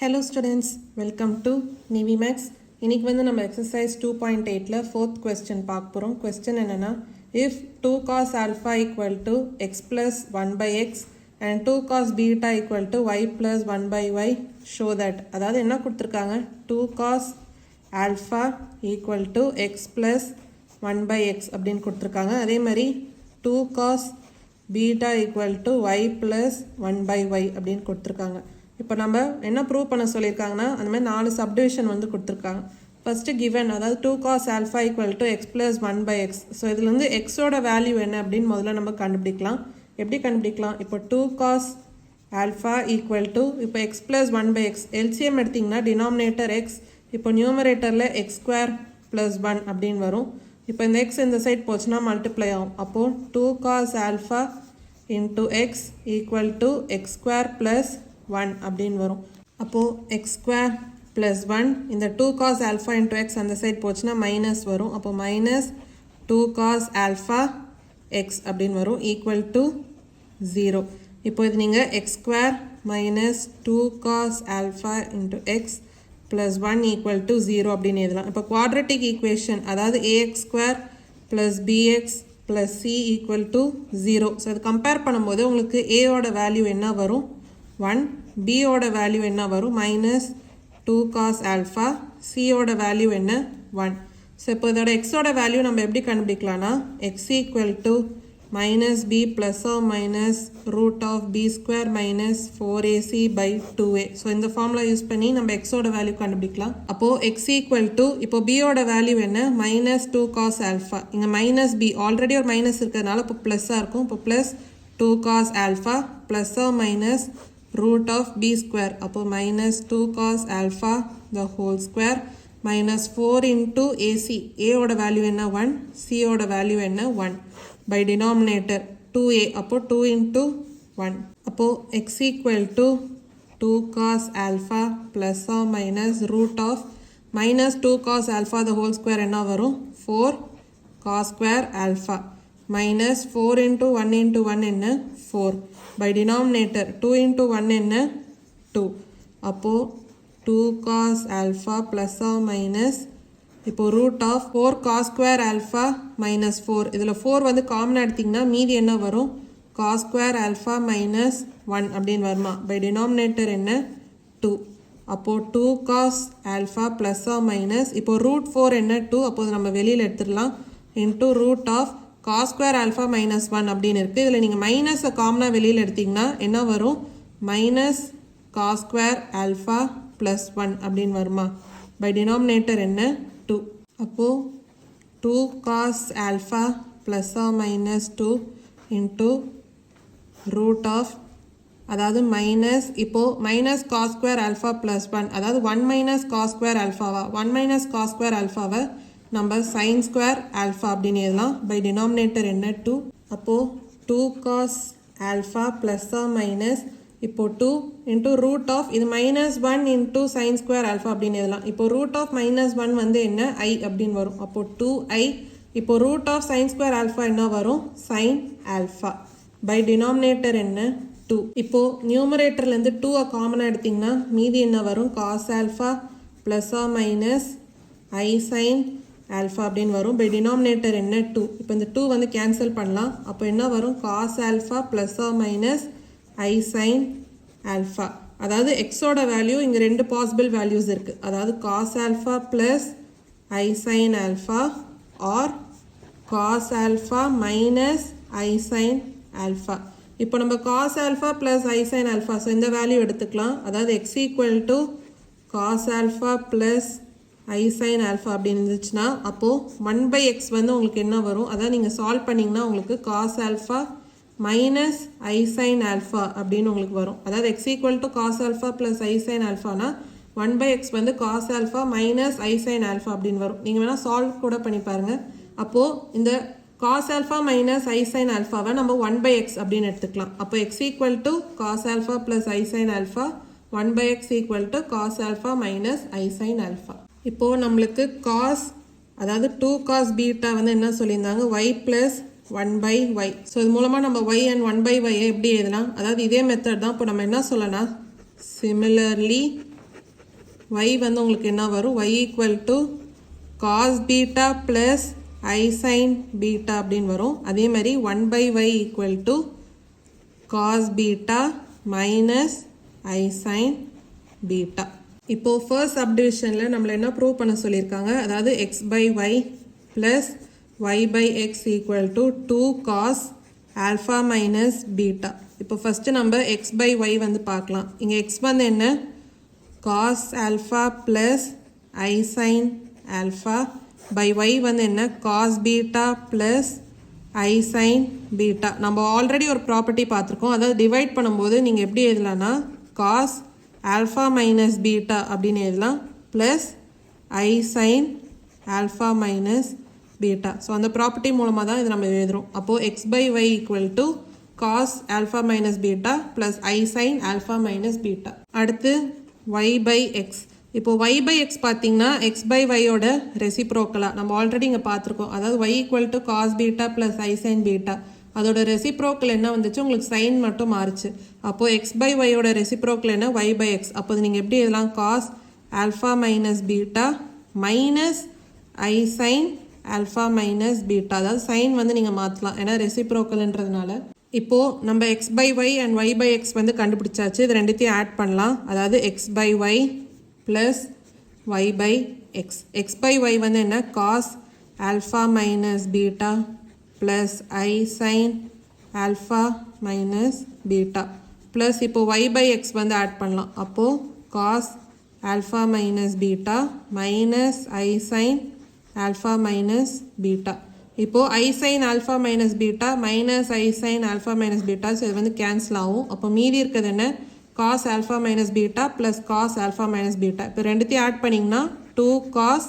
Hello students, welcome to NiveMaths. இன்னைக்கு வந்து நம்ம exercise 2.8ல 4th question பார்க்க போறோம். question என்னன்னா, if 2 cos alpha equal to x plus 1 by x and 2 cos beta equal to y plus 1 by y, show that. அதாவது என்ன கொடுத்திருக்காங்க, 2 cos alpha equal to x plus 1 by x அப்படின்னு கொடுத்திருக்காங்க. அதே மாதிரி 2 cos beta equal to y plus 1 by y அப்படின்னு கொடுத்திருக்காங்க. இப்போ நம்ம என்ன ப்ரூவ் பண்ண சொல்லியிருக்காங்கன்னா, அந்த மாதிரி 4 சப்டிவிஷன் வந்து கொடுத்துருக்காங்க. ஃபஸ்ட்டு கிவன், அதாவது 2 cos alpha equal to x plus 1 by x. So இதில் வந்து எக்ஸோட வேல்யூ என்ன அப்படின்னு முதல்ல நம்ம கண்டுபிடிக்கலாம். எப்படி கண்டுபிடிக்கலாம், இப்போ 2 cos alpha equal to இப்போ x plus 1 by x LCM எடுத்திங்கன்னா டினாமினேட்டர் x, இப்போ நியூமரேட்டரில் x square plus 1 அப்படின்னு வரும். இப்போ இந்த x இந்த சைட் போச்சுன்னா மல்டிப்ளை ஆகும். அப்போது 2 cos alpha into x equal to x square plus 1 அப்படின்னு வரும். அப்போது x square plus 1 இந்த 2 cos alpha into x அந்த சைட் போச்சுன்னா மைனஸ் வரும். அப்போ மைனஸ் 2 cos alpha x அப்படின்னு வரும் ஈக்குவல் டு 0. இப்போ இது நீங்கள் x square minus 2 cos alpha into x plus 1 equal to 0 அப்படின்னு எழுதலாம். இப்போ குவாட்ரட்டிக் ஈக்குவேஷன், அதாவது ax square plus bx plus c equal to 0. So இது கம்பேர் பண்ணும்போது உங்களுக்கு a-ஓட வேல்யூ என்ன வரும், 1, b-ஓட வேல்யூ என்ன வரும், மைனஸ் 2 cos alpha, c-ஓட வேல்யூ என்ன, 1. ஸோ இப்போ இதோட x-ஓட வேல்யூ நம்ம எப்படி கண்டுபிடிக்கலாம்னா, x equal to minus b plus or minus root of b square minus 4ac by 2a. So இந்த ஃபார்முலா யூஸ் பண்ணி நம்ம x-ஓட வேல்யூ கண்டுபிடிக்கலாம். அப்போது x ஈக்குவல் டு, இப்போ b-ஓட வேல்யூ என்ன, மைனஸ் 2 cos alpha, இங்கே மைனஸ் b ஆல்ரெடி ஒரு மைனஸ் இருக்கிறதுனால இப்போ ப்ளஸ்ஸாக இருக்கும். இப்போ plus 2 cos alpha plus or minus root of b square, அப்போ minus 2 cos alpha the whole square minus 4 into ac, a ஓட வேல்யூ என்ன 1, c ஓட வேல்யூ என்ன 1, by denominator 2a, அப்போ 2 into 1. அப்போ x equal to 2 cos alpha plus or minus root of minus 2 cos alpha the whole square என்ன வரும், 4 cos square alpha minus 4 into 1 into 1 என்ன 4, by denominator 2 into 1 என்ன 2. அப்போ 2 cos alpha plus or minus, இப்போ root of 4 cos square alpha minus 4, இதில் 4 வந்து காமனாக எடுத்திங்கன்னா மீதி என்ன வரும், cos square alpha minus 1 அப்படின்னு வருமா, by denominator என்ன 2. அப்போ 2 cos alpha plus or minus, இப்போ root 4 என்ன 2, அப்போது நம்ம வெளியில் எடுத்துடலாம், into root of cos square alpha minus 1 அப்படின்னு இருக்குது. இதில் நீங்கள் மைனஸை காமனாக வெளியில் எடுத்திங்கன்னா என்ன வரும், minus cos square alpha plus 1 அப்படின்னு வருமா, by denominator என்ன 2. அப்போது 2 cos alpha plus or minus 2 into root of, அதாவது மைனஸ், இப்போது minus cos square alpha plus 1, அதாவது 1 minus cos square alpha-வா, 1 minus cos square alpha-வை நம்ம sin square alpha அப்படின்னு எழுதலாம், by denominator என்ன 2. அப்போது 2 cos alpha plus or minus, இப்போ 2 into root of, இது minus 1 into sin square alpha அப்படின்னு எழுதலாம். இப்போ root of minus 1 வந்து என்ன i அப்படின்னு வரும். அப்போது 2i, இப்போ root of sin square alpha என்ன வரும், sin alpha, by denominator என்ன 2. இப்போது நியூமரேட்டர்லேருந்து 2 காமனாக எடுத்திங்கன்னா மீதி என்ன வரும், cos alpha plus or minus i sin alpha அப்படின்னு வரும், by denominator என்ன 2. இப்போ இந்த 2 வந்து கேன்சல் பண்ணலாம். அப்போ என்ன வரும், cos alpha plus or minus i sin alpha, அதாவது எக்ஸோட வேல்யூ இங்கே 2 பாசிபிள் வேல்யூஸ் இருக்குது, அதாவது cos alpha plus i sin alpha or cos alpha minus i sin alpha. இப்போ நம்ம cos alpha plus i sin alpha, so இந்த value எடுத்துக்கலாம், அதாவது x equal to cos alpha plus i sin alpha அப்படின்னு இருந்துச்சுன்னா, அப்போது 1 by x வந்து உங்களுக்கு என்ன வரும், அதாவது நீங்கள் சால்வ் பண்ணிங்கன்னா உங்களுக்கு cos alpha minus i sin alpha அப்படின்னு உங்களுக்கு வரும். அதாவது x equal to cos alpha plus i sin alpha-னா 1 by x வந்து cos alpha minus i sin alpha அப்படின்னு வரும். நீங்கள் வேணால் சால்வ் கூட பண்ணி பாருங்கள். அப்போது இந்த cos alpha minus i sin alpha-வை நம்ம 1 by x அப்படின்னு எடுத்துக்கலாம். அப்போ x equal to cos alpha plus i sin alpha, 1 by x equal to cos alpha minus i sin alpha. இப்போது நம்மளுக்கு cos, அதாவது 2 cos beta வந்து என்ன சொல்லியிருந்தாங்க, y plus 1 by y. So இது மூலமாக நம்ம y and 1 by y எப்படி எழுதலாம், அதாவது இதே மெத்தட் தான். இப்போ நம்ம என்ன சொல்லலாம், similarly y வந்து உங்களுக்கு என்ன வரும் y equal to cos beta plus I sin beta அப்படின்னு வரும். அதே மாதிரி 1 by y equal to cos beta minus I sin beta. இப்போ first subdivisionல நம்மள என்ன ப்ரூவ் பண்ண சொல்லியிருக்காங்க, அதாவது x by y plus y by x equal to 2 cos alpha minus beta. இப்போ first நம்ம x by y வந்து பார்க்கலாம். இங்க x வந்து என்ன, cos alpha plus I sin alpha by y வந்து என்ன, cos beta plus I sin beta. நம்ம ஆல்ரெடி ஒரு ப்ராப்பர்ட்டி பார்த்துருக்கோம், அதாவது டிவைட் பண்ணும்போது நீங்கள் எப்படி எழுதலாம்னா cos alpha minus beta அப்படின்னு எழுதலாம் plus I sin alpha minus beta. So அந்த ப்ராப்பர்ட்டி மூலமாக தான் இது நம்ம எழுதுகிறோம். அப்போது x by y equal to cos alpha minus beta plus I sin alpha minus beta. அடுத்து y by x. இப்போ y by x பார்த்தீங்கன்னா x by y ஓட ரெசிப்ரோக்கலாக நம்ம ஆல்ரெடி இங்கே பார்த்துருக்கோம், அதாவது y equal to cos beta plus I sin beta. அதோட reciprocal என்ன வந்துச்சு, உங்களுக்கு சைன் மட்டும் மாறுச்சு. அப்போது x by y ஓட ரெசிப்ரோக்கல் என்ன, y by x. அப்போது நீங்கள் எப்படி எழுதலாம், cos alpha minus beta minus I sin alpha minus beta. அதாவது சைன் வந்து நீங்கள் மாற்றலாம், ஏன்னா ரெசிப்ரோக்கல்ன்றதுனால. இப்போது நம்ம x by y and y by x வந்து கண்டுபிடிச்சாச்சு. இது ரெண்டுத்தையும் ஆட் பண்ணலாம், அதாவது x by y plus y by x. x by y வந்து என்ன, cos alpha minus beta plus I sin alpha minus beta plus இப்போ y by x வந்து ஆட் பண்ணலாம். அப்போது cos alpha minus beta minus I sin alpha minus beta. இப்போது I sin alpha minus beta minus I sin alpha minus beta, so இது வந்து cancel ஆகும். அப்போ மீதி இருக்கிறது என்ன, cos alpha minus beta plus cos alpha minus beta. இப்போ ரெண்டுத்தையும் ஆட் பண்ணிங்கன்னா 2 cos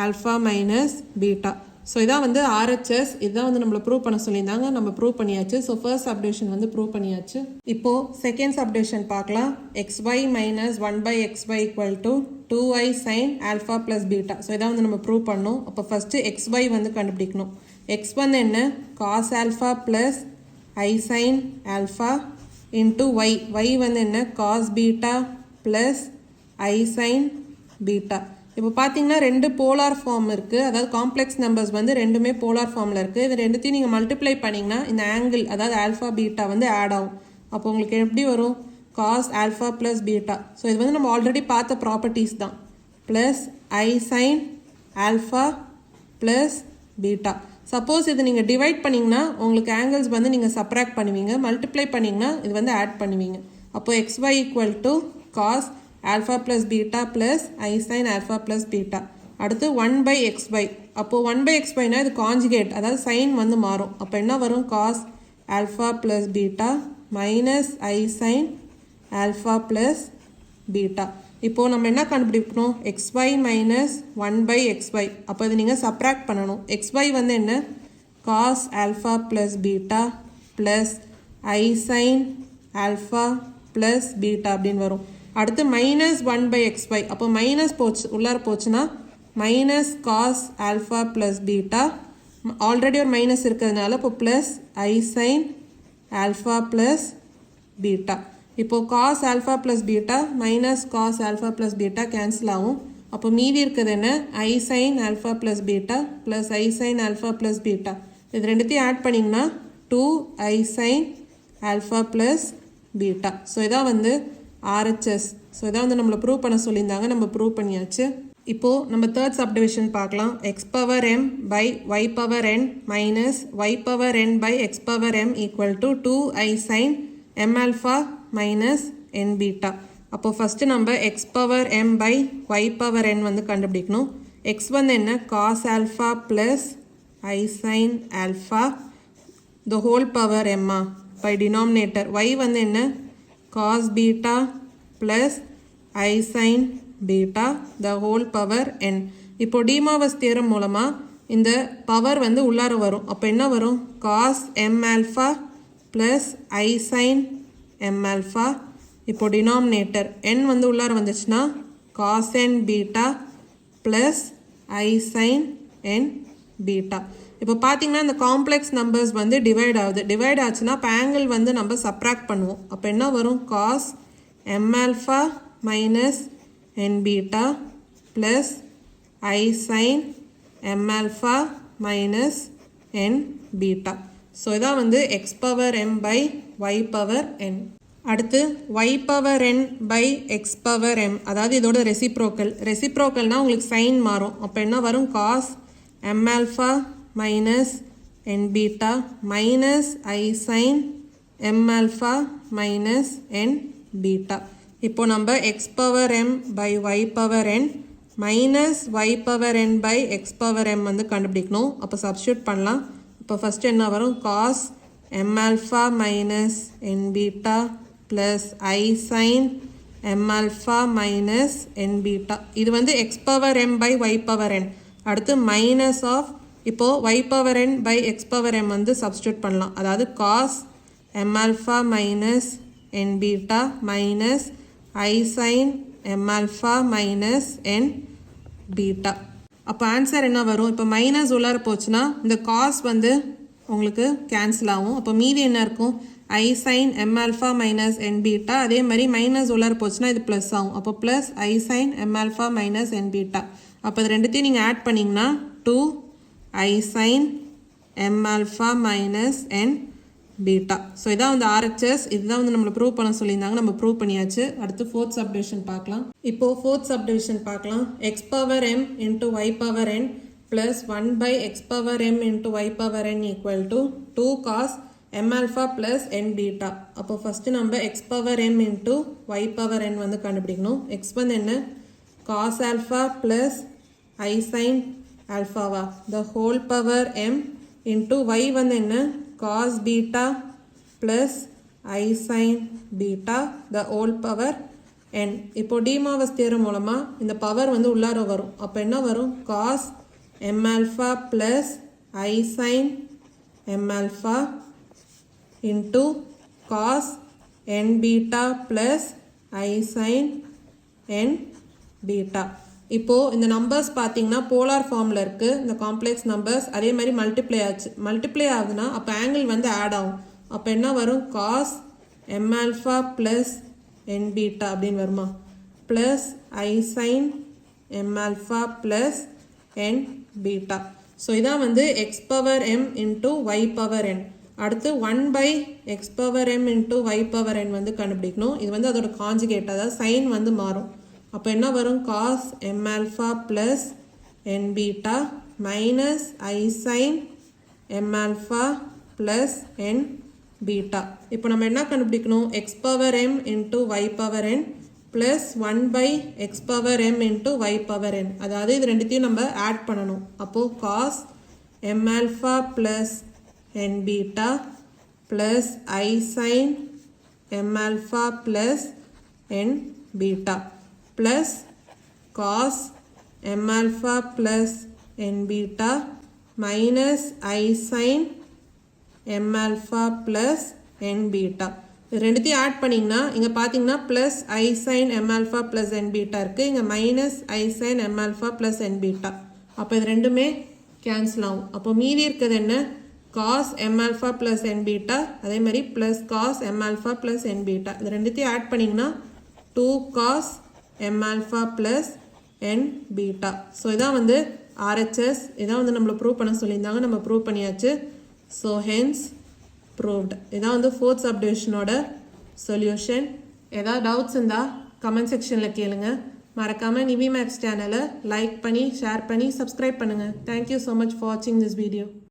alpha minus beta. So இதான் வந்து RHS. இதுதான் வந்து நம்மளை ப்ரூவ் பண்ண சொல்லியிருந்தாங்க, நம்ம ப்ரூவ் பண்ணியாச்சு. ஸோ ஃபர்ஸ்ட் சப்டிவிஷன் வந்து ப்ரூவ் பண்ணியாச்சு. இப்போது செகண்ட் சப்டிவிஷன் பார்க்கலாம். xy minus 1 by xy equal to 2i sin alpha plus beta. So இதான் வந்து நம்ம ப்ரூவ் பண்ணோம். அப்போ ஃபஸ்ட்டு xy வந்து கண்டுபிடிக்கணும். x வந்து என்ன, cos alpha plus I sin alpha into y. y வந்து என்ன, cos beta plus I sin beta. இப்போ பார்த்தீங்கன்னா ரெண்டு போலார் ஃபார்ம் இருக்குது, அதாவது காம்ப்ளெக்ஸ் நம்பர்ஸ் வந்து ரெண்டுமே போலார் ஃபார்மில் இருக்குது. இது ரெண்டுத்தையும் நீங்கள் மல்டிப்ளை பண்ணிங்கன்னா இந்த ஆங்கிள், அதாவது ஆல்ஃபா பீட்டா வந்து ஆட் ஆகும். அப்போ உங்களுக்கு எப்படி வரும், cos alpha plus beta. So இது வந்து நம்ம ஆல்ரெடி பார்த்த ப்ராப்பர்ட்டிஸ் தான். Plus i sine alpha plus beta. Suppose இது நீங்கள் டிவைட் பண்ணிங்கன்னா உங்களுக்கு ஆங்கிள்ஸ் வந்து நீங்கள் சப்ராக்ட் பண்ணுவீங்க, மல்டிப்ளை பண்ணிங்கன்னா இது வந்து ஆட் பண்ணுவீங்க. அப்போது xy equal to cos alpha plus beta plus I sin alpha plus beta. அடுத்து 1 by xy. அப்போது 1 by xy னா இது கான்ஜுகேட், அதாவது சைன் வந்து மாறும். அப்போ என்ன வரும், cos alpha plus beta minus I sin alpha plus beta. இப்போது நம்ம என்ன கண்டுபிடிக்கணும், xy minus 1 by xy. அப்போ இது நீங்கள் சப்ராக்ட் பண்ணணும். xy வந்து என்ன, cos alpha plus beta plus I sin alpha plus beta அப்படின்னு வரும். அடுத்து மைனஸ் 1 by xy. அப்போ மைனஸ் போச்சு, உள்ளார போச்சுன்னா minus cos alpha plus beta. Already ஒரு மைனஸ் இருக்கிறதுனால இப்போ plus i sine alpha plus beta. இப்போது cos alpha plus beta minus cos alpha plus beta cancel ஆகும். அப்போ மீதி இருக்கிறது என்ன, i sine alpha plus beta plus i sine alpha plus beta. இது ரெண்டுத்தையும் ஆட் பண்ணிங்கன்னா 2 i sine alpha plus beta. So இதான் வந்து RHS. ஸோ இதான் வந்து நம்மளை ப்ரூவ் பண்ண சொல்லியிருந்தாங்க, நம்ம ப்ரூவ் பண்ணியாச்சு. இப்போது நம்ம தேர்ட் சப்டிவிஷன் பார்க்கலாம். x power m by y power n minus y power n by x power m equal to 2i sin m alpha minus n beta. அப்போது ஃபஸ்ட்டு நம்ம x power m by y power n வந்து கண்டுபிடிக்கணும். x வந்து என்ன, cos alpha plus I sin alpha the whole power m by denominator. y வந்து என்ன, cos beta plus I sin beta the whole power n. இப்போ டிமோவர்ஸ் theorem மூலமாக இந்த power வந்து உள்ளார வரும். அப்போ என்ன வரும், cos m alpha plus I sin m alpha. இப்போ டினாமினேட்டர் n வந்து உள்ளார வந்துச்சுன்னா cos n beta plus I sin n beta. இப்போ பார்த்தீங்கன்னா இந்த காம்ப்ளெக்ஸ் நம்பர்ஸ் வந்து டிவைட் ஆகுது. டிவைட் ஆச்சுன்னா இப்போ ஆங்கிள் வந்து நம்ம சப்ராக்ட் பண்ணுவோம். அப்போ என்ன வரும், cos m alpha minus n beta plus I sin m alpha minus n beta. So இதான் வந்து x power m by y power n. அடுத்து y power n by x power m, அதாவது இதோட ரெசிப்ரோக்கல். ரெசிப்ரோக்கல்னா உங்களுக்கு சைன் மாறும். அப்போ என்ன வரும்? cos m alpha minus n beta minus I sin m alpha minus n beta. இப்போ நம்ம x power m by y power n minus y power n by x power m வந்து கண்டுபிடிக்கணும். அப்போ சப்ஸ்டியூட் பண்ணலாம். இப்போ ஃபர்ஸ்ட் என்ன வரும்? cos m alpha minus n beta plus I sin m alpha minus n beta. இது வந்து x power m by y power n. அடுத்து minus of, இப்போ y power n by x power m வந்து substitute பண்ணலாம். அதாவது cos m alpha minus n beta minus I sin m alpha minus n beta. அப்போ answer என்ன வரும்? இப்போ minus உள்ளார போச்சுன்னா இந்த cos வந்து உங்களுக்கு கேன்சல் ஆகும். அப்போ மீதி என்ன இருக்கும்? I sin m alpha minus n beta. அதே மாதிரி மைனஸ் உள்ளார போச்சுன்னா இது ப்ளஸ் ஆகும். அப்போ plus I sin m alpha minus n beta. அப்போ இது ரெண்டுத்தையும் நீங்கள் ஆட் பண்ணிங்கன்னா 2 I sin m alpha minus n beta. So இதான் வந்து RHS. இதுதான் வந்து நம்மளை ப்ரூவ் பண்ண சொல்லியிருந்தாங்க. நம்ம ப்ரூவ் பண்ணியாச்சு. அடுத்து ஃபோர்த் சப்டிவிஷன் பார்க்கலாம். இப்போது ஃபோர்த் சப்டிவிஷன் பார்க்கலாம். x power m into y power n plus 1 by x power m into y power n equal to 2 cos m alpha plus n beta. அப்போ ஃபஸ்ட்டு நம்ம x power m into y power n வந்து கண்டுபிடிக்கணும். x வந்து என்ன? cos alpha plus I sin alpha வா, the whole power m into y வந்து என்ன? cos beta plus I sin beta the whole power n. இப்போ demoivrestheorem மூலமா இந்த பவர் வந்து உள்ளார வரும். அப்போ என்ன வரும்? cos m alpha plus I sin m alpha into cos n beta plus I sin n beta. இப்போ இந்த நம்பர்ஸ் பார்த்தீங்கன்னா போலார் ஃபார்மில் இருக்குது. இந்த காம்ப்ளெக்ஸ் நம்பர்ஸ் அதே மாதிரி மல்டிப்ளை ஆச்சு. மல்டிப்ளை ஆகுதுன்னா அப்போ ஆங்கிள் வந்து ஆட் ஆகும். அப்போ என்ன வரும்? cos m alpha plus n beta அப்படின்னு வருமா? plus I sin m alpha plus n beta. So இதான் வந்து x power m into y power n. அடுத்து 1 by x power m into y power n வந்து கண்டுபிடிக்கணும். இது வந்து அதோட காஞ்சுகேட், அதாவது சைன் வந்து மாறும். அப்போ என்ன வரும்? cos m alpha plus n beta minus I sin m alpha plus n beta. இப்போ நம்ம என்ன கண்டுபிடிக்கணும்? x power m into y power n plus 1 by x power m into y power n. அதாவது இது ரெண்டுத்தையும் நம்ம ஆட் பண்ணணும். அப்போது cos m alpha plus n beta plus I sin m alpha plus n beta plus cos m alpha plus n beta minus I sin m alpha plus n beta. இது ரெண்டுத்தையும் add பண்ணிங்கன்னா இங்கே பார்த்தீங்கன்னா plus I sin m alpha plus n beta இருக்குது. இங்கே minus I sin m alpha plus n beta. அப்போ இது ரெண்டுமே கேன்சல் ஆகும். அப்போ மீதி இருக்கிறது என்ன? cos m alpha plus n beta அதே மாதிரி plus cos m alpha plus n beta. இது ரெண்டுத்தையும் ஆட் பண்ணிங்கன்னா 2 cos m alpha plus n beta. So இதான் வந்து RHS. இதான் வந்து நம்மளை ப்ரூவ் பண்ண சொல்லியிருந்தாங்க. நம்ம ப்ரூவ் பண்ணியாச்சு. So hence proved. இதான் வந்து ஃபோர்த் சப்டிவிஷனோட சொல்யூஷன். ஏதாவது டவுட்ஸ் இருந்தால் கமெண்ட் செக்ஷனில் கேளுங்க. மறக்காமல் NiveMaths சேனலை லைக் பண்ணி ஷேர் பண்ணி சப்ஸ்கிரைப் பண்ணுங்கள். தேங்க்யூ ஸோ மச் ஃபார் வாட்சிங் திஸ் வீடியோ.